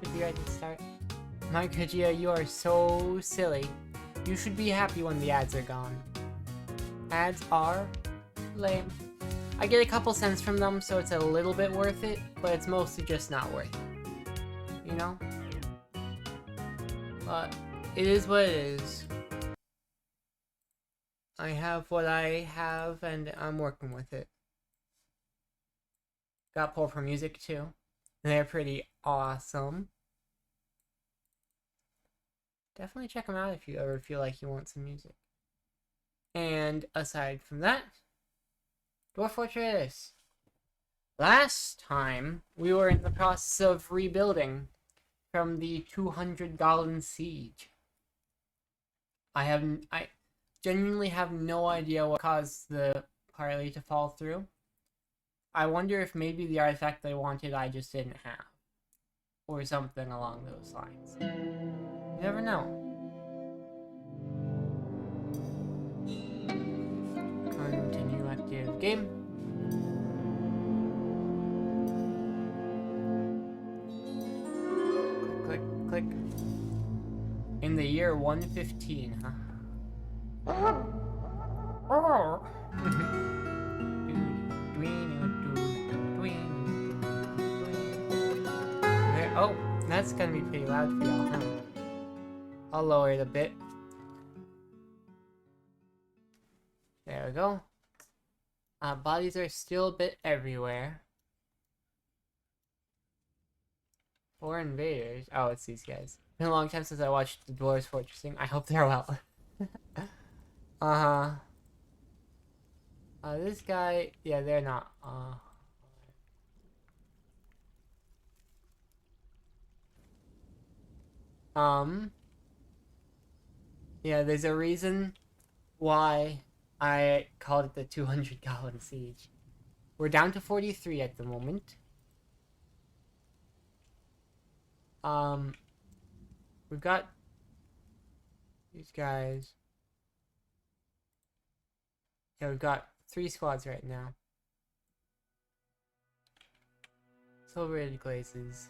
copyright to start. My Kajia, you are so silly. You should be happy when the ads are gone. Ads are lame. I get a couple cents from them, so it's a little bit worth it, but it's mostly just not worth it. You know? But it is what it is. I have what I have, and I'm working with it. Got Pull for Music too. They're pretty awesome. Definitely check them out if you ever feel like you want some music. And aside from that, Dwarf Fortress. Last time, we were in the process of rebuilding from the 200 Goblin Siege. I genuinely have no idea what caused the parley to fall through. I wonder if maybe the artifact they wanted I just didn't have. Or something along those lines. You never know. Continue active game. Click, click, click. In the year 115, huh? Oh. Oh, that's gonna be pretty loud for y'all, huh? I'll lower it a bit. There we go. Bodies are still a bit everywhere. 4 invaders. Oh, it's these guys. Been a long time since I watched the Dwarves Fortressing. I hope they're well. This guy, yeah, they're not. Yeah, there's a reason why I called it the 200 Goblin Siege. We're down to 43 at the moment. We've got these guys. Yeah, we've got 3 squads right now. Silver-rated glazes.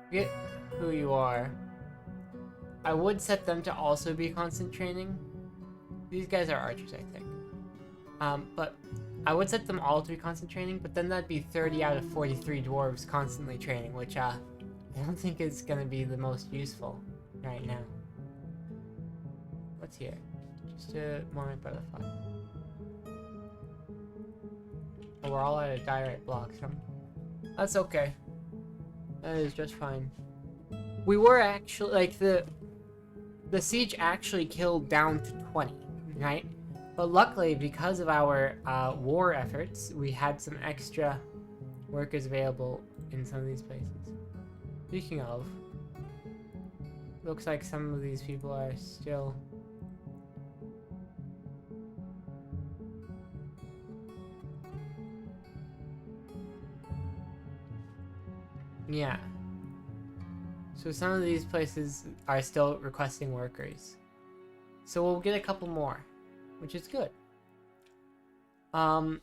Forget who you are. I would set them to also be constant training. These guys are archers, I think. But I would set them all to be constant training, but then that'd be 30 out of 43 dwarves constantly training, which I don't think is gonna be the most useful right now. What's here? Just a moment butterfly. Oh, we're all out of diorite blocks, huh? That's okay. That is just fine. We were actually, like, the siege actually killed down to 20, right? But luckily, because of our war efforts, we had some extra workers available in some of these places. Speaking of, looks like some of these people are still... Yeah. So some of these places are still requesting workers. So we'll get a couple more, which is good. For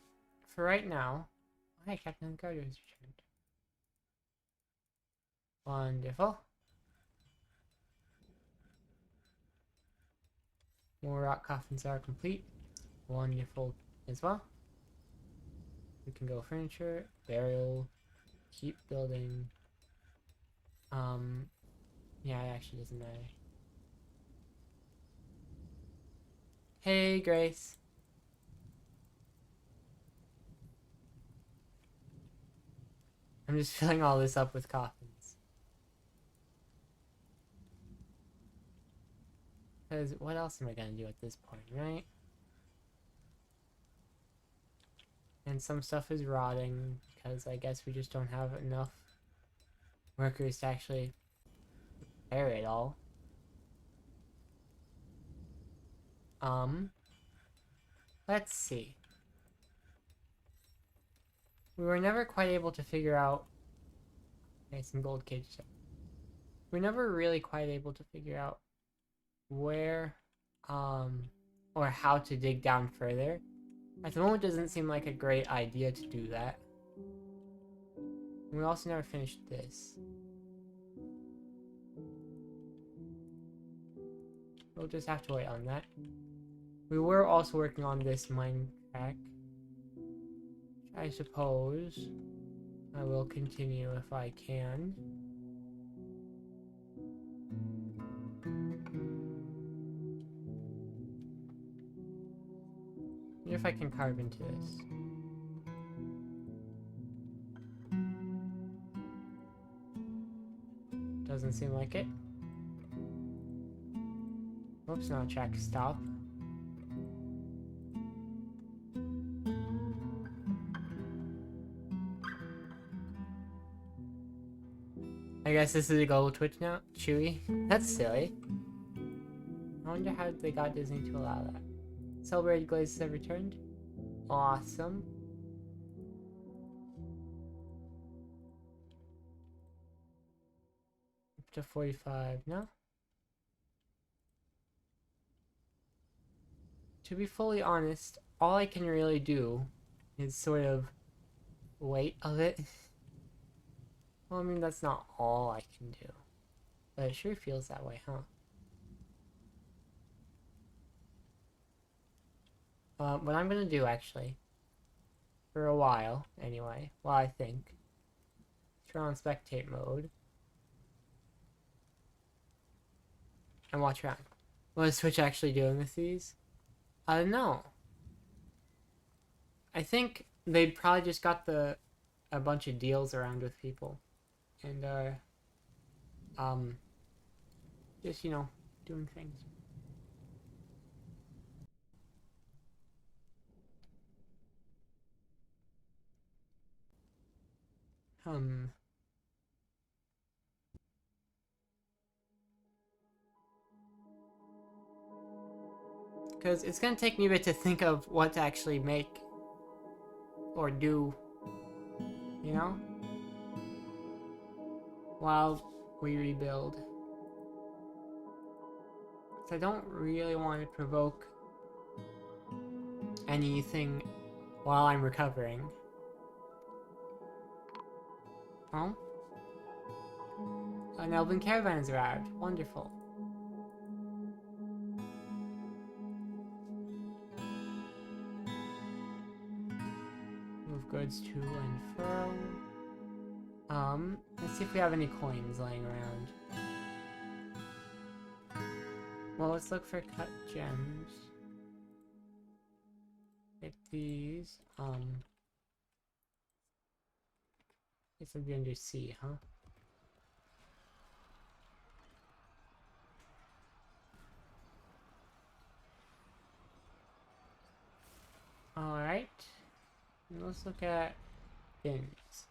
right now... Hi, Captain Carter has returned. Wonderful. More rock coffins are complete. Wonderful as well. We can go furniture, burial, keep building. Yeah, it actually doesn't matter. Hey, Grace. I'm just filling all this up with coffins. Because what else am I gonna do at this point, right? And some stuff is rotting because I guess we just don't have enough workers to actually repair it all. Let's see. We were never quite able to figure out... Okay, some gold cage stuff. We're never really quite able to figure out where, or how to dig down further. At the moment, it doesn't seem like a great idea to do that. We also never finished this. We'll just have to wait on that. We were also working on this mine track. I suppose I will continue if I can. Wonder if I can carve into this. Doesn't seem like it. Whoops, no, track stop. I guess this is a global Twitch now? Chewy? That's silly. I wonder how they got Disney to allow that. Celebrated Glazes have returned. Awesome. Up to 45, no? To be fully honest, all I can really do is sort of wait a bit. Well, I mean, that's not all I can do. But it sure feels that way, huh? What I'm gonna do, actually, for a while, anyway, well, I think, turn on spectate mode, and watch around. What is Twitch actually doing with these? I don't know. I think they probably just got a bunch of deals around with people. And, just, you know, doing things. Because it's gonna take me a bit to think of what to actually make or do, you know? While we rebuild. So I don't really want to provoke anything while I'm recovering. Oh? An Elven caravan is arrived. Wonderful. Move goods to and fro. Let's see if we have any coins lying around. Well, let's look for cut gems. Get these. Guess I'm gonna do C, huh? Alright. Let's look at bins.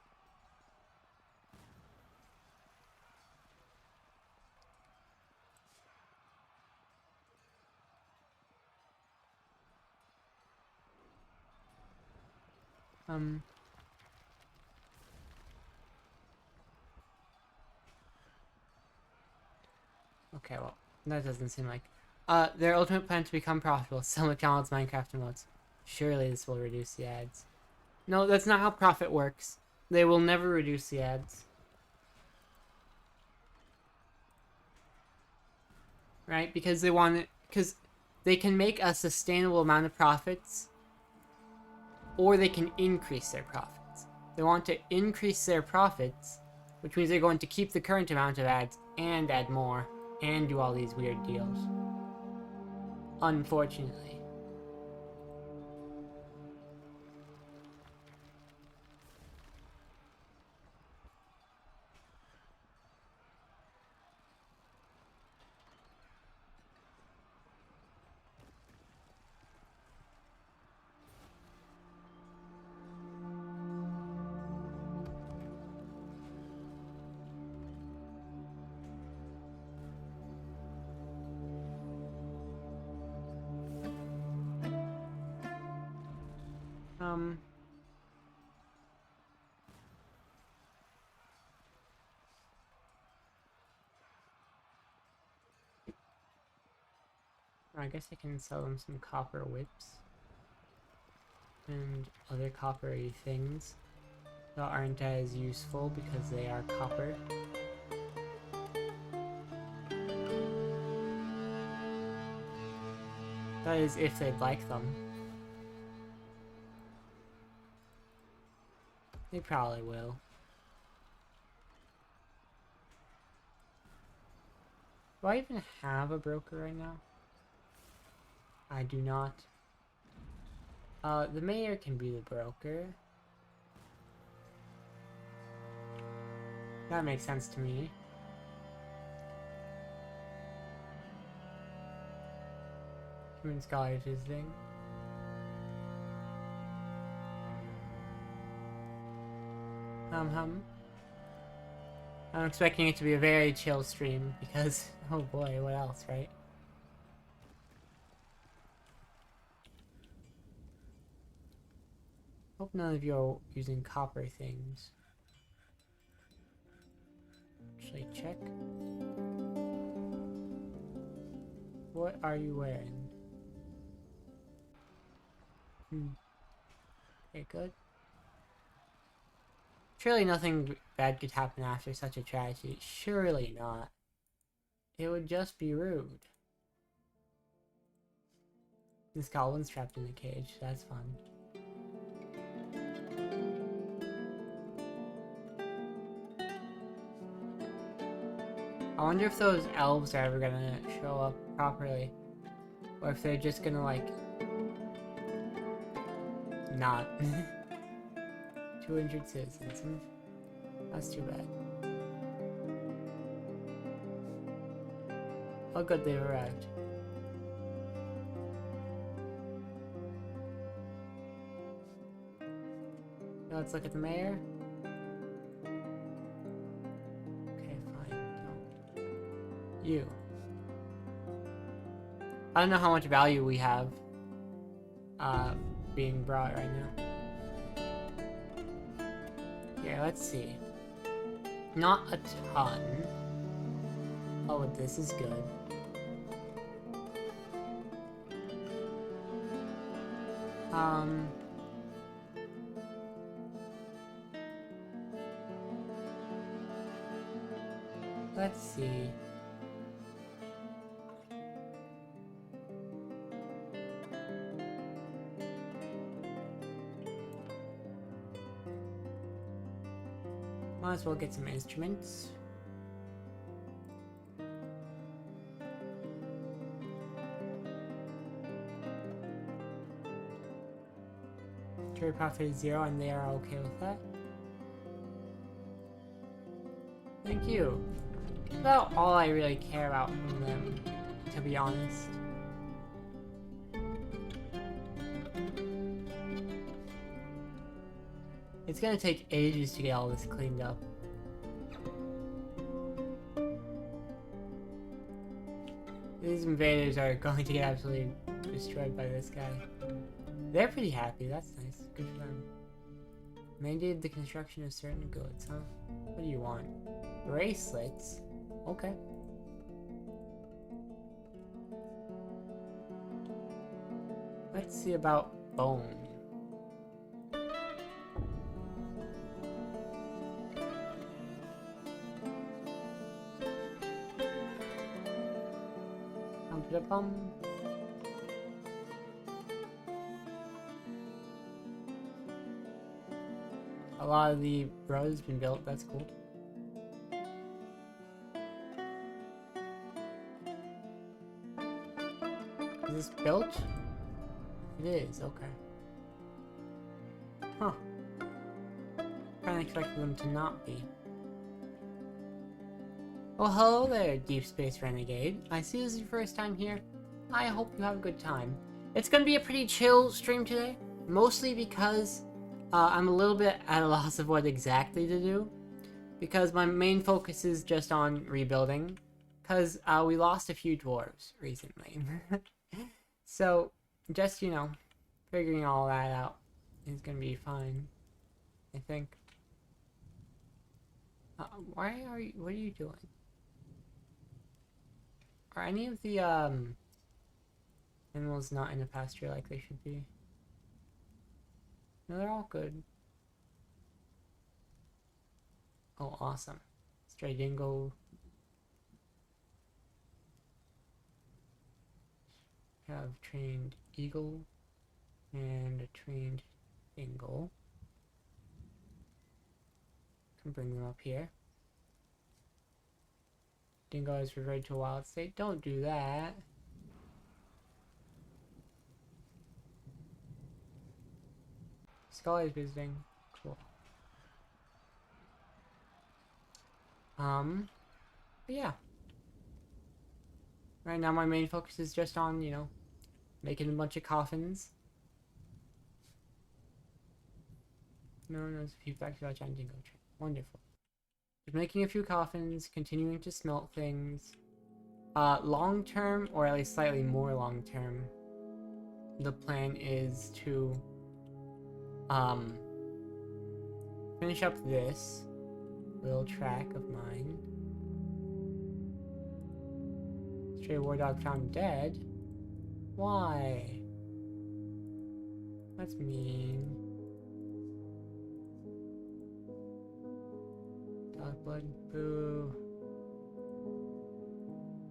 Okay, well, that doesn't seem like... their ultimate plan to become profitable. Sell McDonald's Minecraft emotes. Surely this will reduce the ads. No, that's not how profit works. They will never reduce the ads. Right? Because they want it... Because they can make a sustainable amount of profits, or they can increase their profits. They want to increase their profits, which means they're going to keep the current amount of ads and add more, and do all these weird deals. Unfortunately. I guess I can sell them some copper whips and other coppery things. that aren't as useful because they are copper. That is, if they'd like them. They probably will. Do I even have a broker right now? I do not. The mayor can be the broker. That makes sense to me. Human scholars visiting. I'm expecting it to be a very chill stream because, oh boy, what else, right? Hope none of you are using copper things. Actually, check. What are you wearing? Okay, good. Surely nothing bad could happen after such a tragedy. Surely not. It would just be rude. This goblin's trapped in a cage. That's fun. I wonder if those elves are ever gonna show up properly. Or if they're just gonna, like... not. 200 citizens. That's too bad. Oh good, they've arrived. Now let's look at the mayor. Okay, fine. No. You. I don't know how much value we have being brought right now. Here, let's see. Not a ton. Oh, but this is good. Let's see. Might as well get some instruments. Trade profit is 0 and they are okay with that. Thank you. About all I really care about from them, to be honest. It's gonna take ages to get all this cleaned up. These invaders are going to get absolutely destroyed by this guy. They're pretty happy, that's nice. Good for them. Mandated the construction of certain goods, huh? What do you want? Bracelets? Okay. Let's see about bone. Bum. A lot of the road has been built, that's cool. Is this built? It is, okay. Huh. Kinda expected them to not be. Well, hello there, Deep Space Renegade. I see this is your first time here. I hope you have a good time. It's gonna be a pretty chill stream today, mostly because I'm a little bit at a loss of what exactly to do. Because my main focus is just on rebuilding. Because we lost a few dwarves recently. So, just, you know, figuring all that out is gonna be fine, I think. What are you doing? Are any of the, animals not in a pasture like they should be? No, they're all good. Oh, awesome. Stray dingo. Have trained eagle and a trained dingo. Can bring them up here. Dingo is reverted to a wild state. Don't do that. Skull is visiting. Cool. But yeah. Right now my main focus is just on, you know, making a bunch of coffins. No, there's a few facts about Giant Dingo Train. Wonderful. Just making a few coffins, continuing to smelt things. Long term, or at least slightly more long term, the plan is to finish up this little track of mine. Stray war dog found dead? Why? That's mean. Dog blood, boo.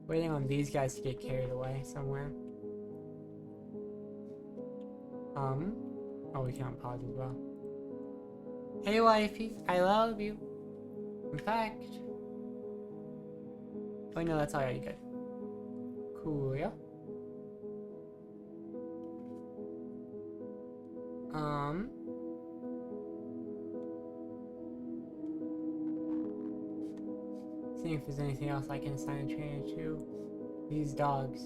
Waiting on these guys to get carried away somewhere. Oh, we can't pause as well. Hey wifey, I love you. In fact... Oh no, that's already good. Cool, yeah. Seeing if there's anything else I can assign a trainer to. These dogs.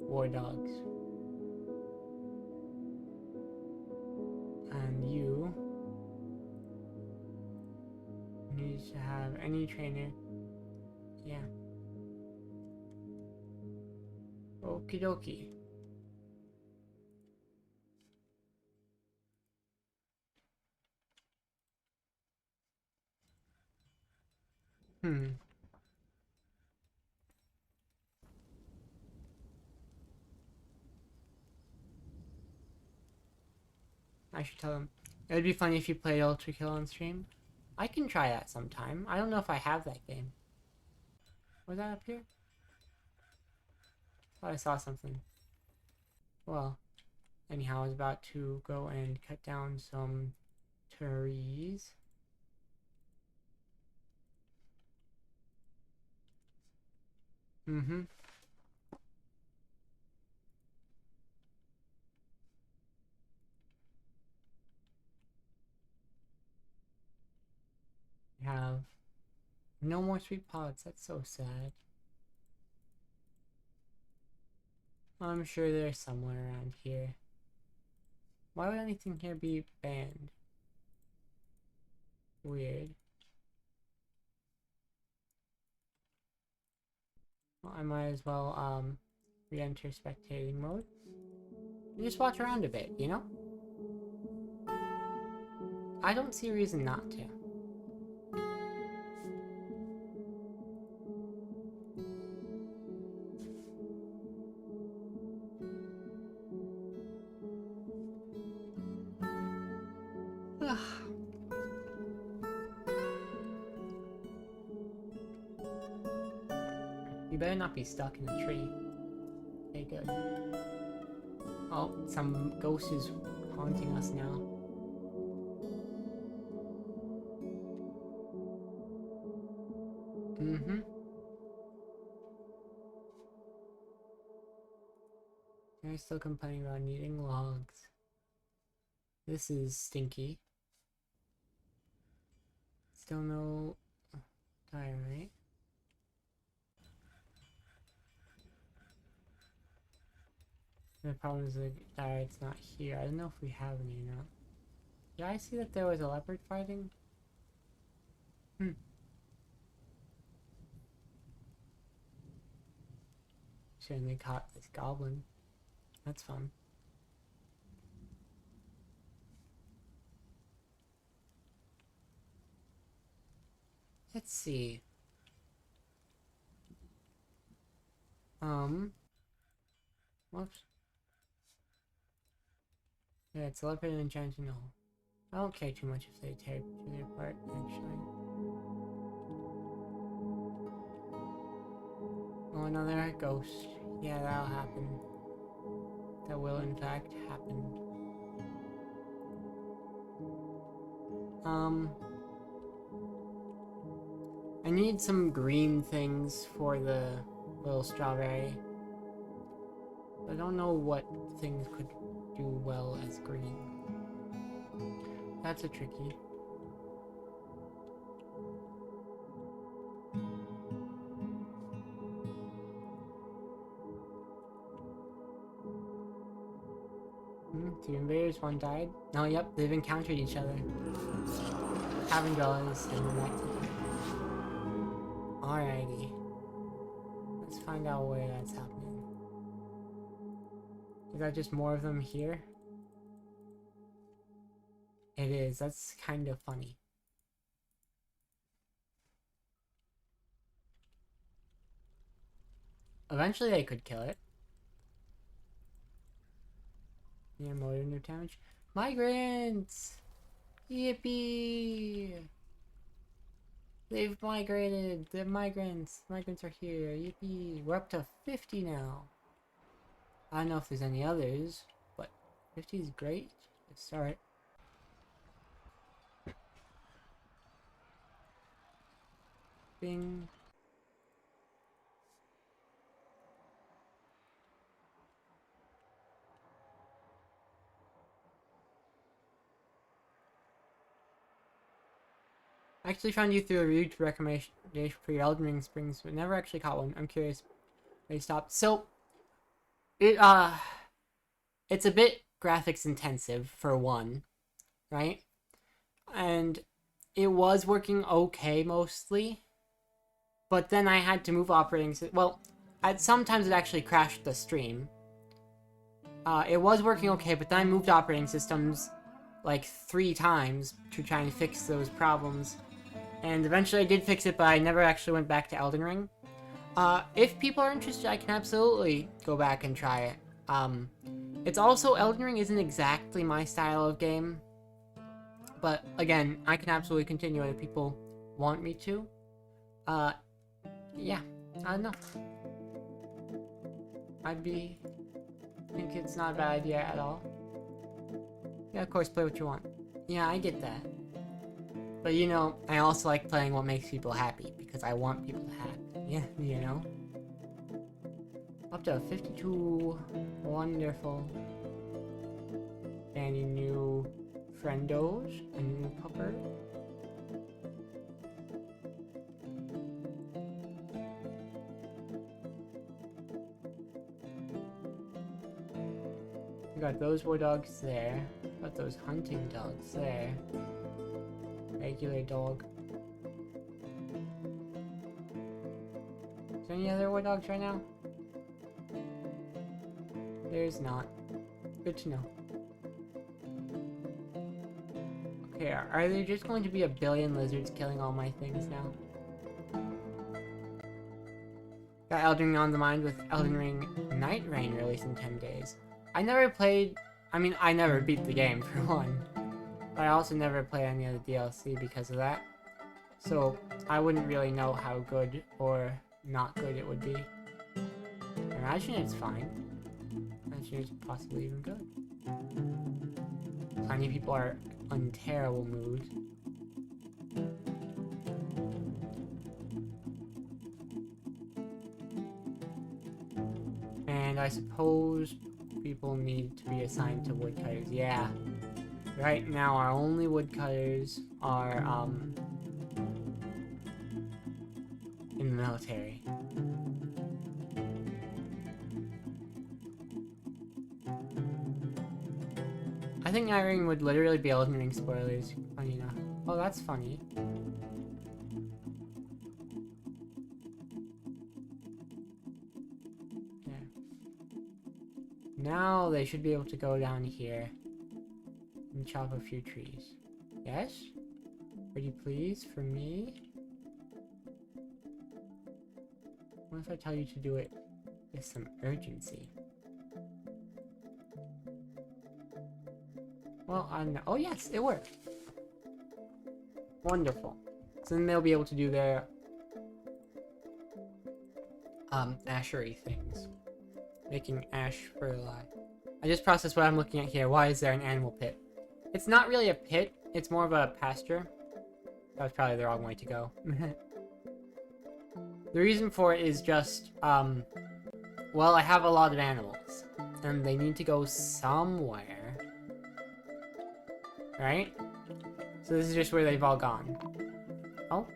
War dogs. And you need to have any trainer. Yeah. Okie dokie. I should tell them. It would be funny if you played Ultra Kill on stream. I can try that sometime. I don't know if I have that game. Was that up here? Thought I saw something. Well, anyhow, I was about to go and cut down some trees. Mm-hmm. We have no more sweet pods. That's so sad. I'm sure they're somewhere around here. Why would anything here be banned? Weird. Well, I might as well, re-enter spectating mode. And just watch around a bit, you know? I don't see a reason not to. You better not be stuck in a tree. Okay, good. Oh, some ghost is haunting us now. Mm-hmm. They're still complaining about needing logs. This is stinky. Still no diorite. The problem is the diorite's not here. I don't know if we have any or not. Did I see that there was a leopard fighting? Certainly caught this goblin. That's fun. Let's see. Whoops. Yeah, it's leopard and enchanting hole. I don't care too much if they tear each other apart, actually. Oh, another ghost. Yeah, that'll happen. That will, in fact, happen. I need some green things for the little strawberry. I don't know what things could do well as green. That's a tricky. Two invaders, one died. Oh, yep, they've encountered each other. Avondale is sending back together. Alrighty. Let's find out where that's happening. Is that just more of them here? It is. That's kind of funny. Eventually they could kill it. Yeah, more new damage. Migrants! Yippee! They've migrated! The migrants! Migrants are here! Yippee! We're up to 50 now. I don't know if there's any others, but 50 is great. Let's start. Bing. I actually found you through a huge recommendation for your Elden Ring springs, but never actually caught one. I'm curious why you stopped. So, it's a bit graphics intensive, for one, right? And it was working okay mostly, but then I had to move operating system. Well, sometimes it actually crashed the stream. It was working okay, but then I moved operating systems like 3 times to try and fix those problems. And eventually I did fix it, but I never actually went back to Elden Ring. If people are interested, I can absolutely go back and try it. It's also, Elden Ring isn't exactly my style of game. But, again, I can absolutely continue it if people want me to. Yeah, I don't know. think it's not a bad idea at all. Yeah, of course, play what you want. Yeah, I get that. But you know, I also like playing what makes people happy, because I want people to happy. Yeah, you know? Up to 52. Wonderful. Any new friendos? A new pupper? We got those war dogs there. Got those hunting dogs there. Regular dog. Is there any other war dogs right now? There's not. Good to know. Okay, are there just going to be a billion lizards killing all my things now? Got Elden Ring on the mind with Elden Ring Night Rain released in 10 days. I never played... I mean, I never beat the game, for one. But I also never played any of the DLC because of that. So, I wouldn't really know how good or not good it would be. I imagine it's fine. I imagine it's possibly even good. Plenty of people are in terrible moods. And I suppose people need to be assigned to woodcutters. Yeah. Right now, our only woodcutters are, in the military. I think Night Rain would literally be Elden Ring spoilers, funny enough. Oh, that's funny. There. Now they should be able to go down here and chop a few trees. Yes? Pretty please, for me? What if I tell you to do it with some urgency? Well, I don't know. Oh yes, it worked. Wonderful. So then they'll be able to do their ashery things. Making ash fertilizer. I just processed what I'm looking at here. Why is there an animal pit? It's not really a pit, it's more of a pasture. That was probably the wrong way to go. The reason for it is just, well, I have a lot of animals. And they need to go somewhere. Right? So this is just where they've all gone. Oh?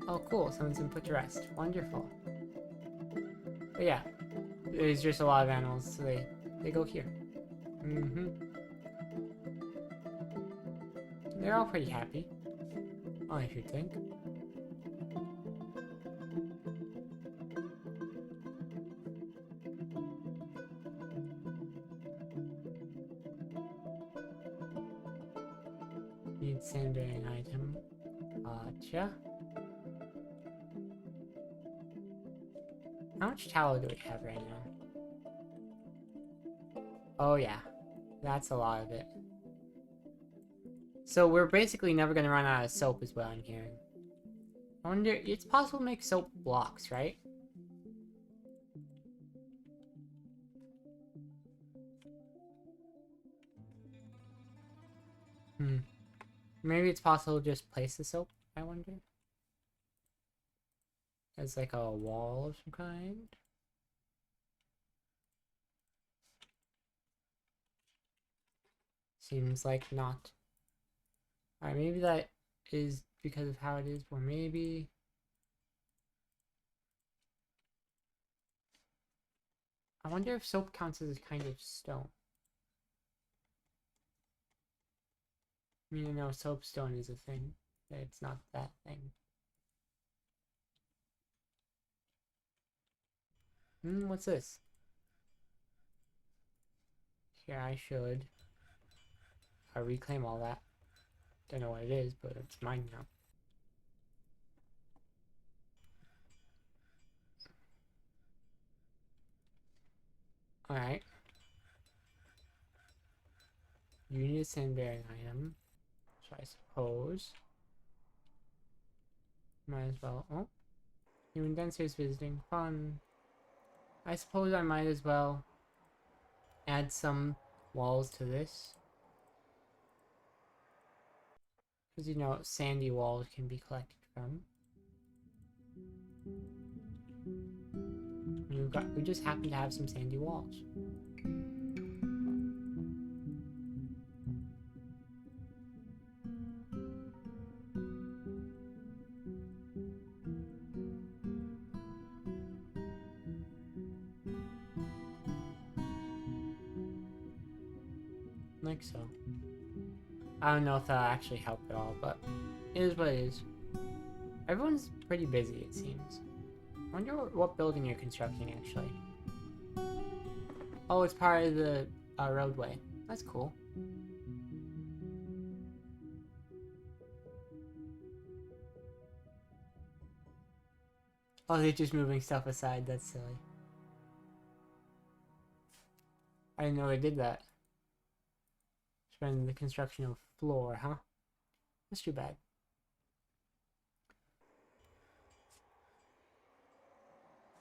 Oh, cool. Someone's been put to rest. Wonderful. But yeah. There's just a lot of animals, so they go here. Mm-hmm. They're all pretty happy. I should think. Need sand-bearing item. Gotcha. How much tallow do we have right now? Oh yeah. That's a lot of it. So we're basically never gonna run out of soap is what I'm hearing. I wonder, it's possible to make soap blocks, right? Maybe it's possible to just place the soap, I wonder? As like a wall of some kind? Seems like not. Alright, maybe that is because of how it is, or maybe... I wonder if soap counts as a kind of stone. I mean, I know soapstone is a thing, but it's not that thing. What's this? Here, I should reclaim all that. Don't know what it is, but it's mine now. Alright. You need a sand-bearing item. So I suppose... might as well... Oh. Human dancers visiting. Fun. I suppose I might as well add some walls to this. Because, you know, sandy walls can be collected from. We just happen to have some sandy walls. Like so. I don't know if that'll actually help at all, but it is what it is. Everyone's pretty busy, it seems. I wonder what building you're constructing, actually. Oh, it's part of the roadway. That's cool. Oh, they're just moving stuff aside. That's silly. I didn't know they did that. Spend the construction of floor, huh? That's too bad.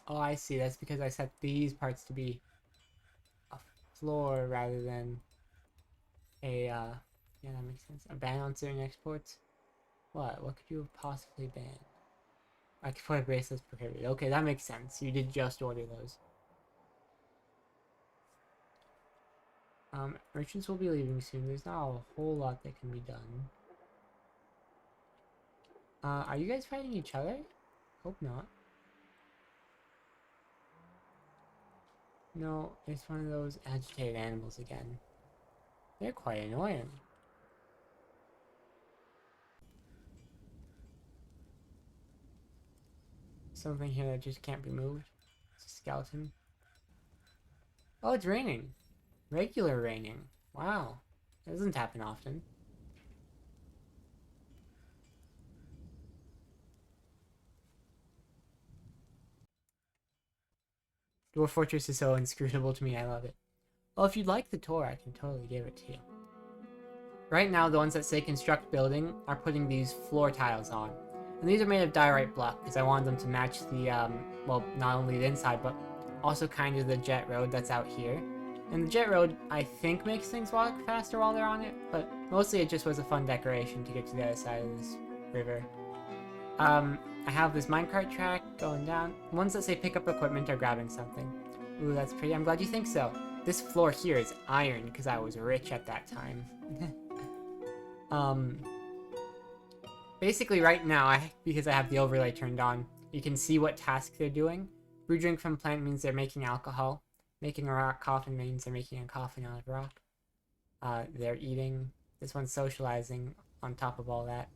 Oh, I see. That's because I set these parts to be a floor rather than a, yeah, that makes sense. A ban on certain exports? What? What could you have possibly banned? I could put bracelets prohibited. Okay, that makes sense. You did just order those. Merchants will be leaving soon. There's not a whole lot that can be done. Are you guys fighting each other? Hope not. No, it's one of those agitated animals again. They're quite annoying. Something here that just can't be moved. It's a skeleton. Oh, it's raining. Regular raining. Wow. That doesn't happen often. Dwarf Fortress is so inscrutable to me, I love it. Well, if you'd like the tour, I can totally give it to you. Right now, the ones that say construct building are putting these floor tiles on. And these are made of diorite block because I wanted them to match the, well, not only the inside, but also kind of the jet road that's out here. And the jet road, I think, makes things walk faster while they're on it, but mostly it just was a fun decoration to get to the other side of this river. I have this minecart track going down. Ones that say pick up equipment or grabbing something. Ooh, that's pretty. I'm glad you think so. This floor here is iron because I was rich at that time. Basically right now, because I have the overlay turned on, you can see what task they're doing. Brew drink from plant means they're making alcohol. Making a rock coffin means they're making a coffin out of rock. They're eating. This one's socializing on top of all that.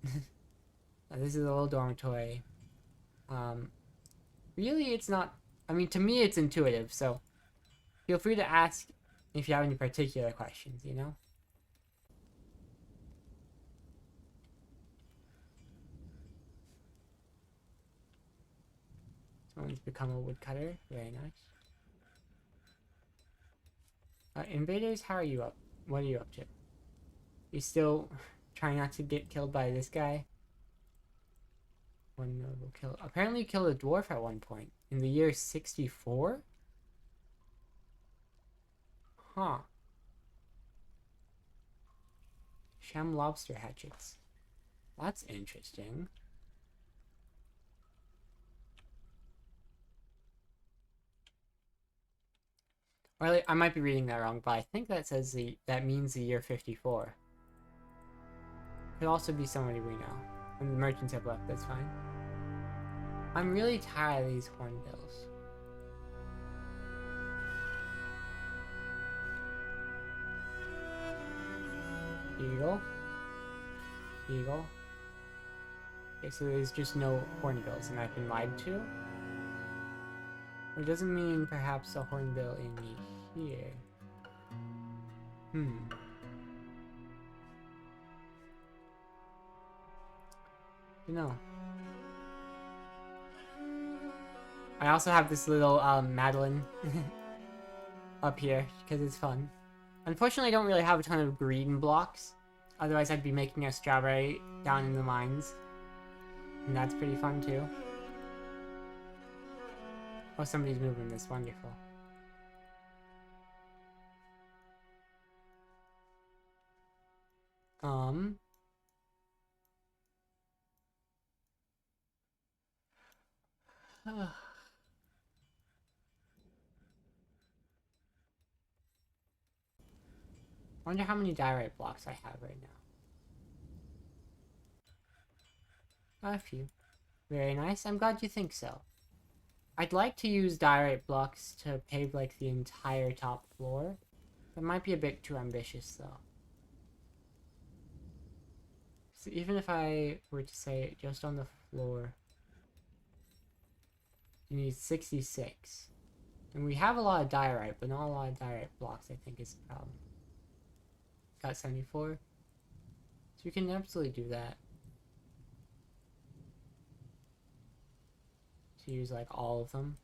This is a little dormitory. Really, it's not... I mean, to me, it's intuitive, so feel free to ask if you have any particular questions, you know? Someone's become a woodcutter. Very nice. Invaders, how are you up? What are you up to? You still trying not to get killed by this guy? One noble kill. Apparently you killed a dwarf at one point. In the year 64? Huh. Sham lobster hatchets. That's interesting. Or I might be reading that wrong, but I think that says that means the year 54. Could also be somebody we know. And the merchants have left, that's fine. I'm really tired of these hornbills. Eagle. Eagle. Okay, so there's just no hornbills, and I've been lied to? Which doesn't mean perhaps a hornbill in here. No. I also have this little Madeline up here because it's fun. Unfortunately, I don't really have a ton of green blocks. Otherwise, I'd be making a strawberry down in the mines. And that's pretty fun too. Oh, somebody's moving this. Wonderful. Wonder how many diorite blocks I have right now. A few. Very nice. I'm glad you think so. I'd like to use diorite blocks to pave like the entire top floor. That might be a bit too ambitious though. So even if I were to say just on the floor, you need 66. And we have a lot of diorite, but not a lot of diorite blocks, I think is the problem. Got 74. So we can absolutely do that. To use like all of them.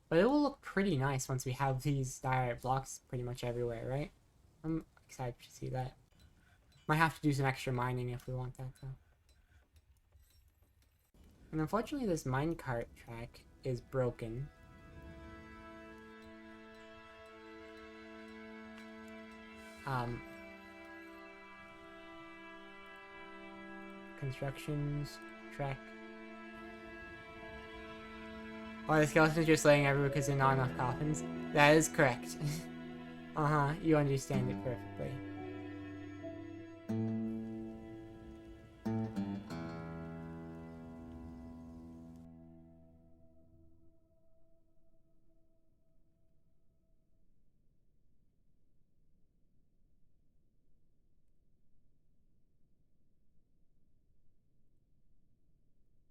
But it will look pretty nice once we have these diorite blocks pretty much everywhere, right? I'm excited to see that. Might have to do some extra mining if we want that, though. And unfortunately, this minecart track is broken. Constructions, track. Oh, the skeletons just laying everywhere because there are not enough coffins. That is correct. Uh-huh, you understand it perfectly.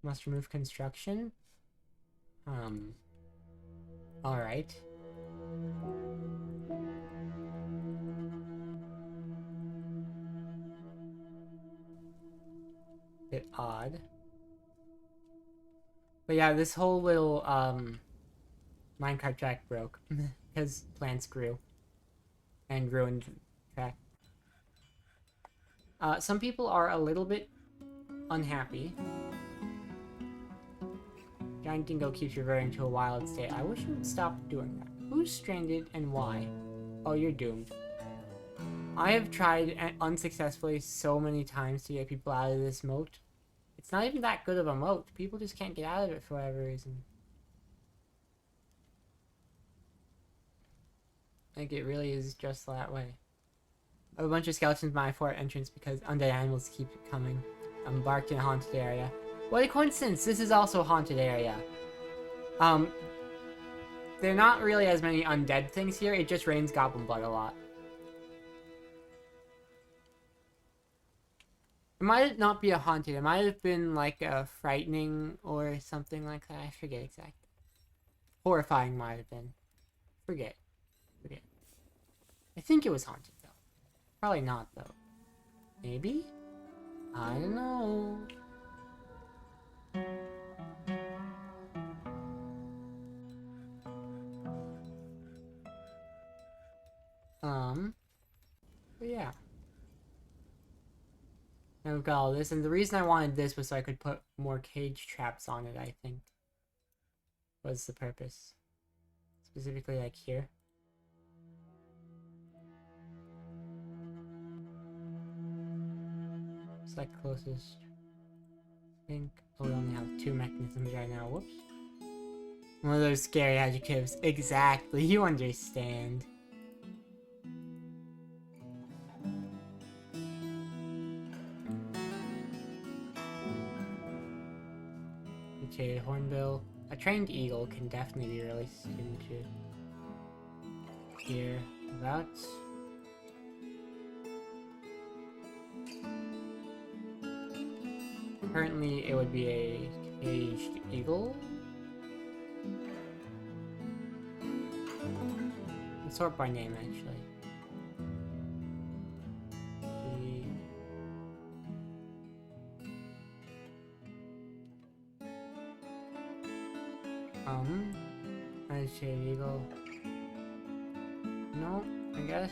Must remove construction. Alright. Bit odd. But yeah, this whole little, minecart track broke. Because plants grew. and ruined track. Some people are a little bit unhappy. Giant Dingo keeps reverting to a wild state. I wish you would stop doing that. Who's stranded and why? Oh, you're doomed. I have tried unsuccessfully so many times to get people out of this moat. It's not even that good of a moat. People just can't get out of it for whatever reason. Like, it really is just that way. I have a bunch of skeletons by my fort entrance because undead animals keep coming. I'm embarked in a haunted area. What a coincidence! This is also a haunted area. There are not really as many undead things here. It just rains goblin blood a lot. It might not be a haunted. It might have been like a frightening or something like that. I forget exactly. Horrifying might have been. Forget. I think it was haunted though. Probably not though. Maybe? I don't know. But yeah. Now we've got all this, and the reason I wanted this was so I could put more cage traps on it, I think. Was the purpose. Specifically like here. It's like closest. I think. Oh, we only have 2 mechanisms right now. Whoops. One of those scary adjectives. Exactly, you understand. Mutated hornbill. A trained eagle can definitely be released into here. That's currently it would be a caged eagle. Let's sort by name actually. Shade eagle. No, I guess.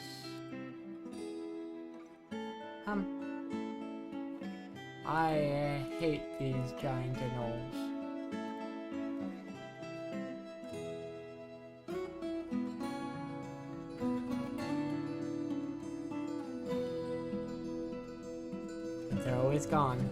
I hate these giant anoles. They're always gone.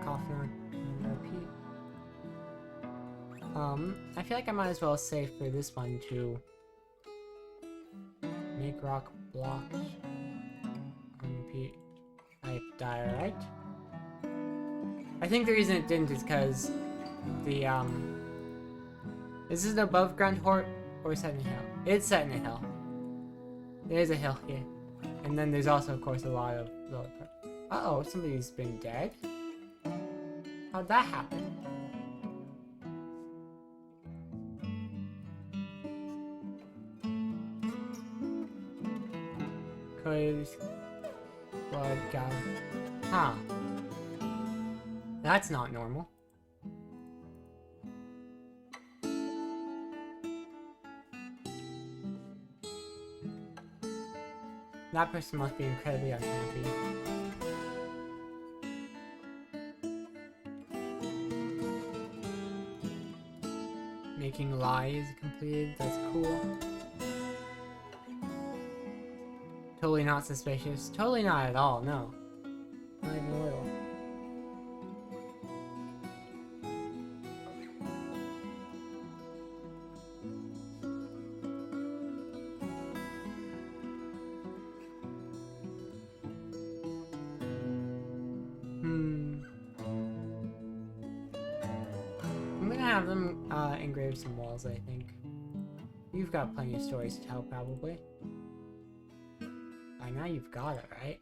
Coffee on repeat. I feel like I might as well save for this one to make rock blocks on repeat. Type diorite. I think the reason it didn't is because the this is an above ground hort or set in a hill. It's set in a hill. There's a hill here. And then there's also of course a lot of lower part. Uh-oh, somebody's been dead. How'd that happen? Cause blood got. Huh. That's not normal. That person must be incredibly unhappy. Making lies completed, that's cool. Totally not suspicious. Totally not at all, no. Not even a little. I'm gonna have them engrave some walls, I think. You've got plenty of stories to tell, probably. By now you've got it, right?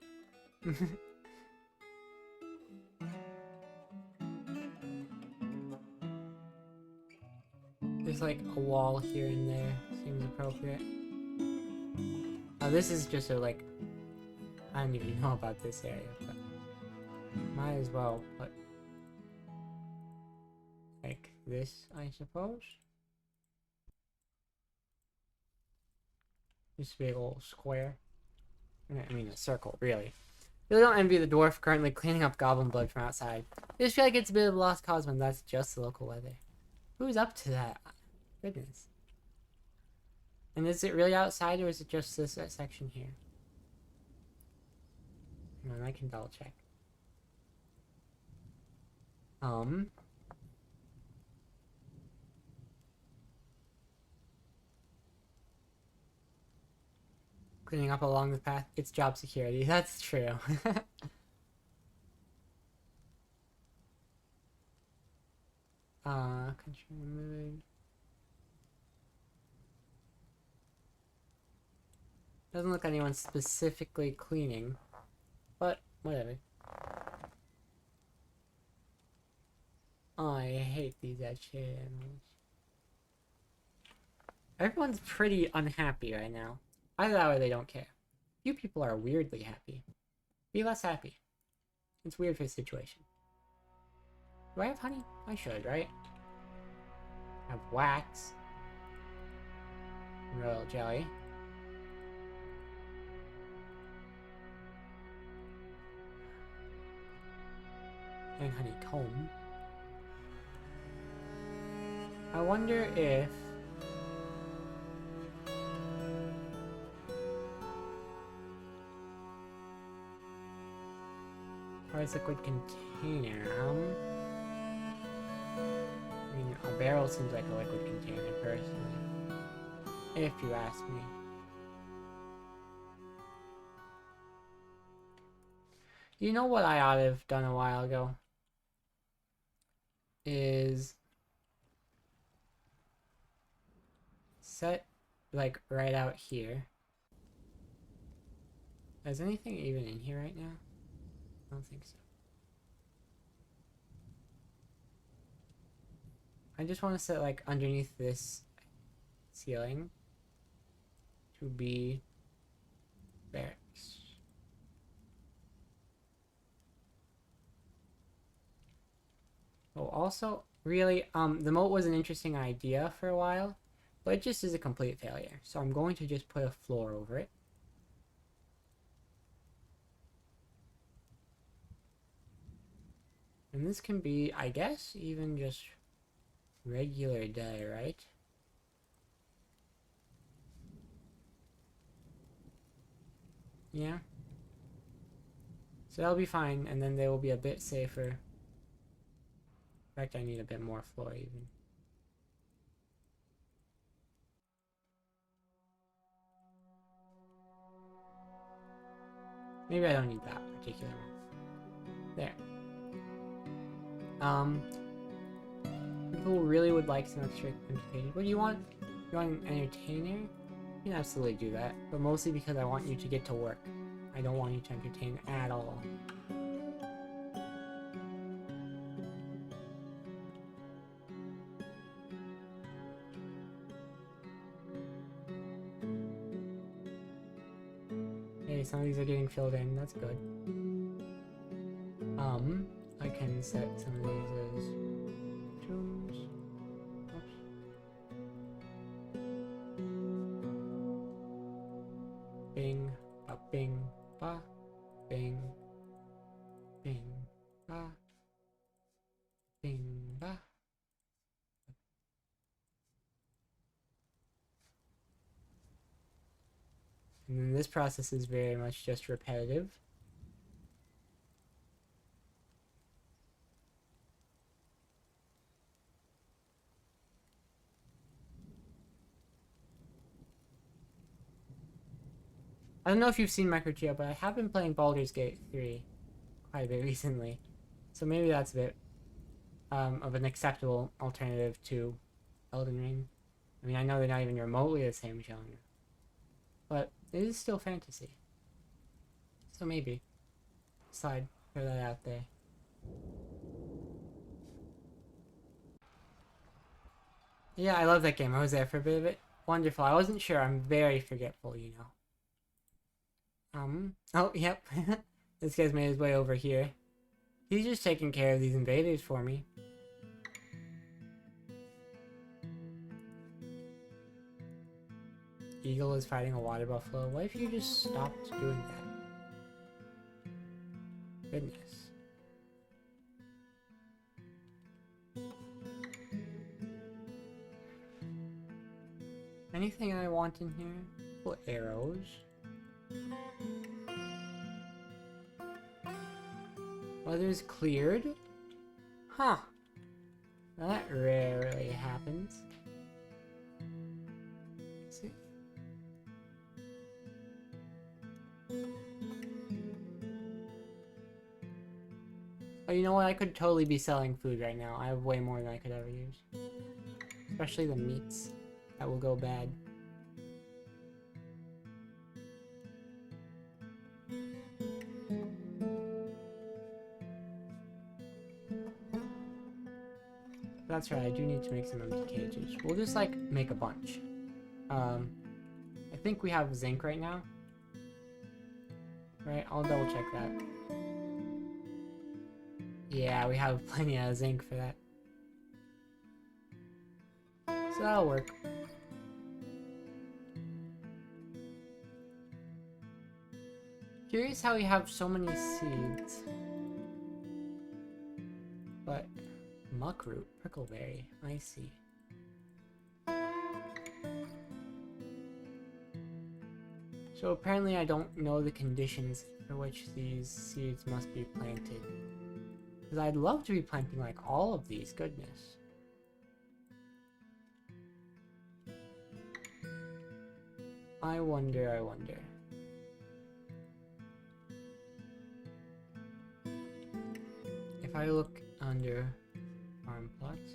There's like a wall here and there seems appropriate. Oh, this is just a like, I don't even know about this area, but might as well put like this, I suppose. Just a big old square. I mean a circle, really. Really don't envy the dwarf currently cleaning up goblin blood from outside. I just feel like it's a bit of a lost cause when that's just the local weather. Who's up to that? Goodness. And is it really outside or is it just this section here? Hang on, I can double check. Cleaning up along the path, it's job security. That's true. Control mood. Doesn't look like anyone's specifically cleaning, but whatever. Oh, I hate these animals. Everyone's pretty unhappy right now. Either that or they don't care. Few people are weirdly happy. Be less happy. It's weird for the situation. Do I have honey? I should, right? I have wax. Royal jelly. And honeycomb. I wonder if... Price liquid container, I mean, a barrel seems like a liquid container, personally. If you ask me. You know what I ought to have done a while ago? Is... set, like, right out here. Is anything even in here right now? I don't think so. I just want to set like underneath this ceiling to be barracks. Oh, also, really, the moat was an interesting idea for a while, but it just is a complete failure. So I'm going to just put a floor over it. And this can be, I guess, even just regular day, right? Yeah. So that'll be fine, and then they will be a bit safer. In fact, I need a bit more floor, even. Maybe I don't need that particular one. There. People really would like some extra entertainment. What do you want? You want an entertainer? You can absolutely do that, but mostly because I want you to get to work. I don't want you to entertain at all. Hey, some of these are getting filled in. That's good. I can set some of these as tombs. Oops. Bing, ba, bing, ba, bing, bing, ba, bing, ba. And then this process is very much just repetitive. I don't know if you've seen Microchip, but I have been playing Baldur's Gate 3 quite a bit recently. So maybe that's a bit of an acceptable alternative to Elden Ring. I mean, I know they're not even remotely the same genre. But it is still fantasy. So maybe. Throw that out there. Yeah, I love that game. I was there for a bit of it. Wonderful. I wasn't sure. I'm very forgetful, you know. Oh, yep. This guy's made his way over here. He's just taking care of these invaders for me. Eagle is fighting a water buffalo. What if you just stopped doing that? Goodness. Anything I want in here? Little arrows. Weather's cleared? Huh. That rarely happens. Let's see. Oh, you know what? I could totally be selling food right now. I have way more than I could ever use. Especially the meats. That will go bad. That's right, I do need to make some empty cages. We'll just, like, make a bunch. I think we have zinc right now. Right, I'll double check that. Yeah, we have plenty of zinc for that. So that'll work. Curious how we have so many seeds. But muckroot, prickleberry, I see. So apparently I don't know the conditions for which these seeds must be planted. Because I'd love to be planting like all of these, goodness. I wonder. If I look under farm plots.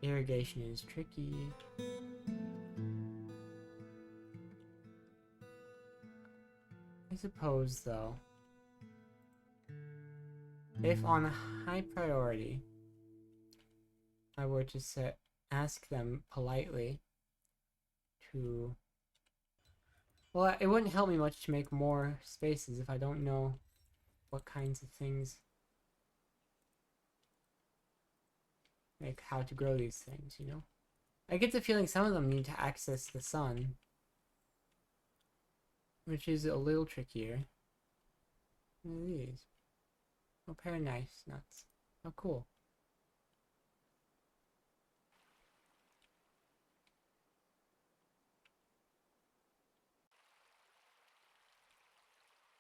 Irrigation is tricky. I suppose, though, if on high priority, I were to ask them politely to... Well, it wouldn't help me much to make more spaces if I don't know what kinds of things... like how to grow these things, you know? I get the feeling some of them need to access the sun, which is a little trickier. What are these? Oh, paradise nuts. Oh, cool.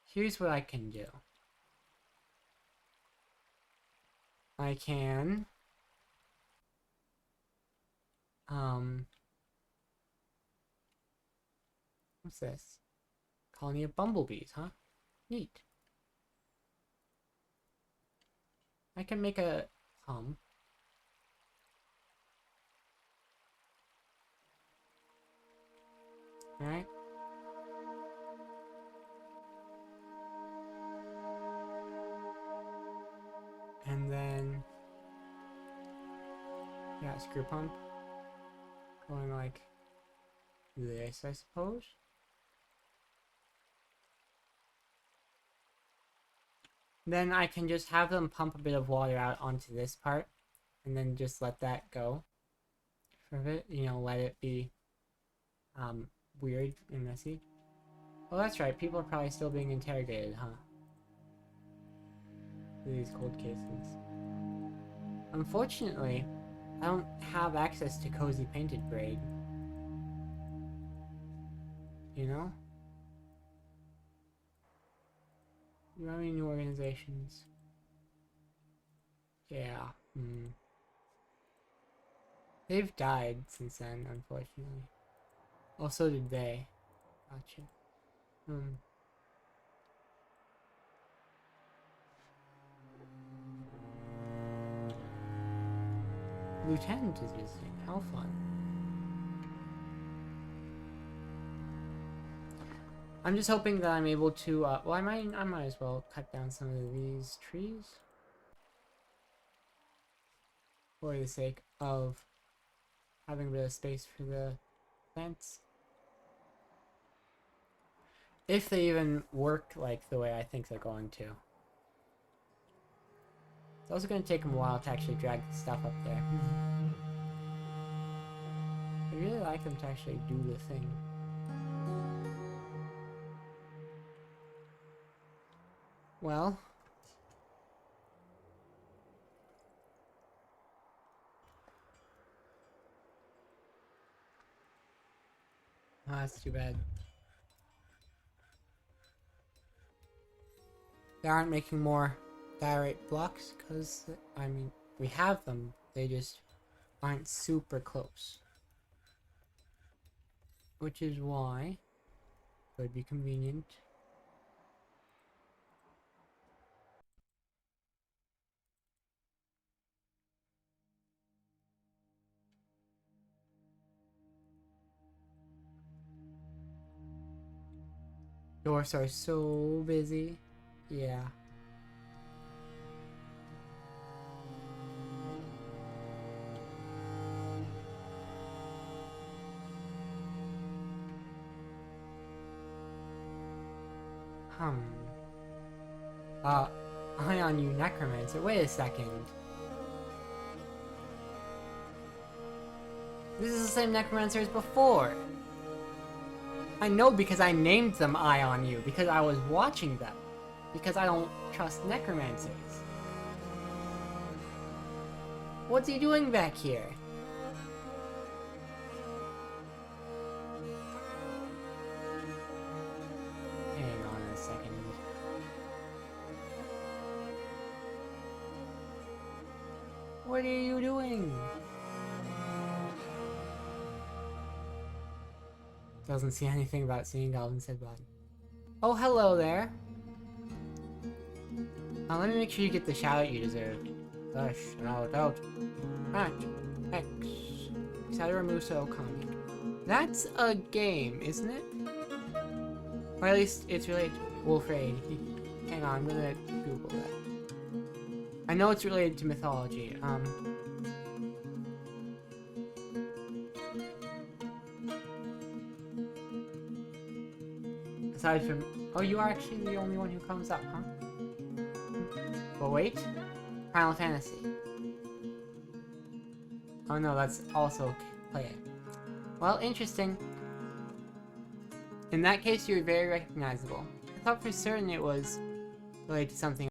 Here's what I can do. I can... What's this? Colony of bumblebees, huh? Neat. I can make a hum. Alright. And then... yeah, screw pump. Going like this, I suppose. Then I can just have them pump a bit of water out onto this part, and then just let that go for a bit, you know, let it be weird and messy. Oh, that's right, people are probably still being interrogated, huh? These cold cases. Unfortunately, I don't have access to Cozy Painted Braid. You know? You have any new organizations? Yeah. They've died since then, unfortunately. Oh, so did they. Gotcha. lieutenant is visiting. How fun. I'm just hoping that I'm able to, well, I might as well cut down some of these trees. For the sake of having a bit of space for the plants. If they even work like the way I think they're going to. It's also going to take them a while to actually drag the stuff up there. I really like them to actually do the thing. Well. Oh, that's too bad. They aren't making more diorite blocks because, I mean, we have them. They just aren't super close. Which is why it would be convenient. Doors are so busy. Yeah. Eye on you, Necromancer. Wait a second. This is the same Necromancer as before. I know because I named them Eye on You, because I was watching them. Because I don't trust Necromancers. What's he doing back here? Hang on a second. What are you doing? Doesn't see anything about seeing Goblin said button. Oh, hello there. Let me make sure you get the shout out you deserve. Shout out. Match X. Xadra Muso comic. That's a game, isn't it? Or at least it's related to Wolf Raid. Hang on, I'm gonna Google that. I know it's related to mythology. Aside from... Oh, you are actually the only one who comes up, huh? But wait. Final Fantasy. Oh no, that's also play it. Well, interesting. In that case, you're very recognizable. I thought for certain it was related to something